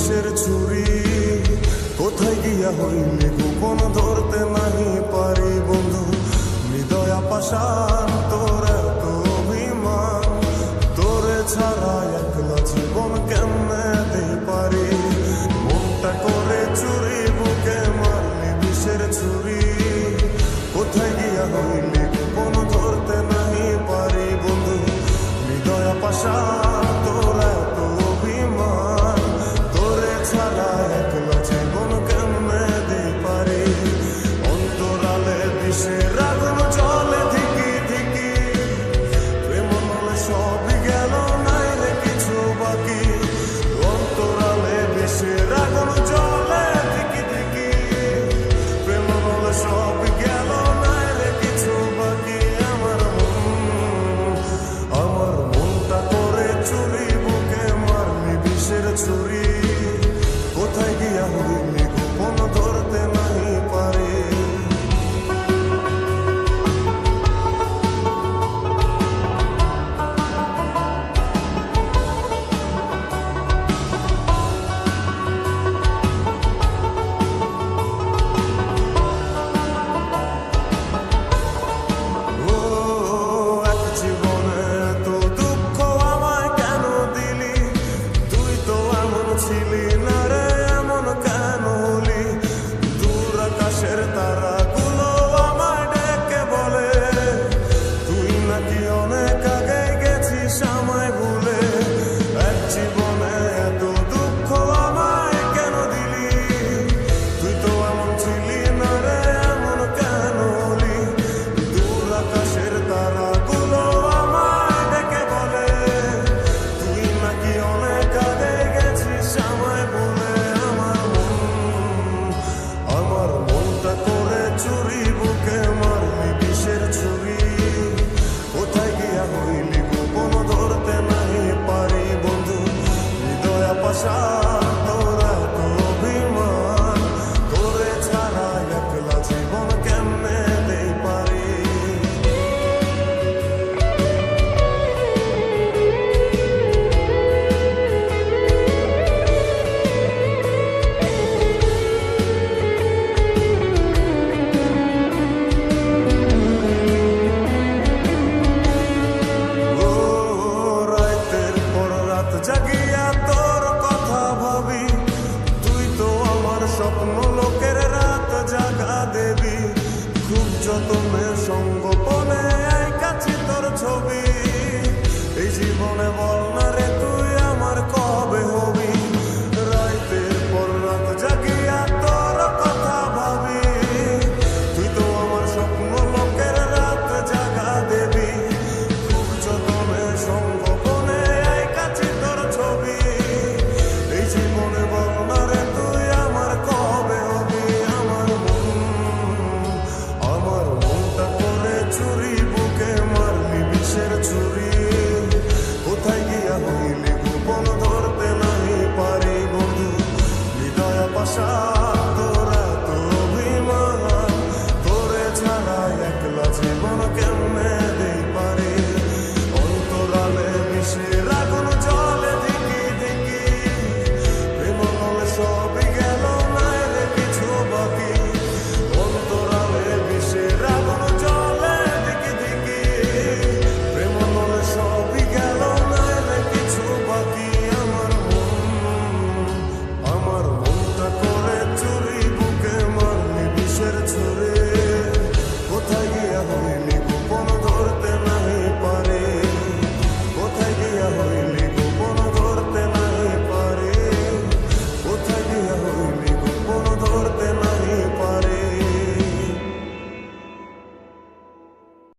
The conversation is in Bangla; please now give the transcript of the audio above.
বিষের ছুরি, কোথায় গিয়া হইলে গোপন ধরতে নাহি পারি বন্ধু। হৃদয় পাষাণ তোর এত অভিমান, তোরে ছাড়া একলা জীবন কেমনে দিই পারি। মনটা করে চুরি, বুকে মারলি বিষের ছুরি, কোথায় গিয়া হইলে গোপন ধরতে নাহি পারি বন্ধু। হৃদয় পাষাণ তোর এত অভিমান, তোরে ছাড়া একলা জীবন কেমনে দিই পারি। অন্তরালে বিষের আগুন জ্বলে ধিকি ধিকি, প্রেম নলে সবই গেল নাই রে কিছু বাকি। অন্তরালে বিষের আগুন জ্বলে ধিকি ধিকি, প্রেম নলে সবই গেল নাই রে কিছু বাকি। আমার মনটা করে চুরি, বুকে মারলি বিষের ছুরি, কোথায় গিয়া হইলি গোপন ধরতে নাহি পারি। এক জীবনে এত দুঃখ আমায় কেন দিলি, তুই তো এমন ছিলি না রে, এমন কেন হলি। দূর আকাশের তারাগুলো আমায় ডেকে বলে, তুই নাকি অনেক আগে গেছিস আমায় ভুলে। এক জীবনে এত দুঃখ আমায় কেন দিলি, তুই তো এমন ছিলি না রে, এমন কেন হলি। দূর আকাশের তারাগুলো আমায় ডেকে বলে, তুই নাকি অনেক আগে গেছিস আমায় ভুলে। আমার মনটা করে চুরি, বুকে মারলি বিষের ছুরি, কোথায় গিয়া হইলি গোপন ধরতে নাহি পারি বন্ধু। হৃদয় পাষাণ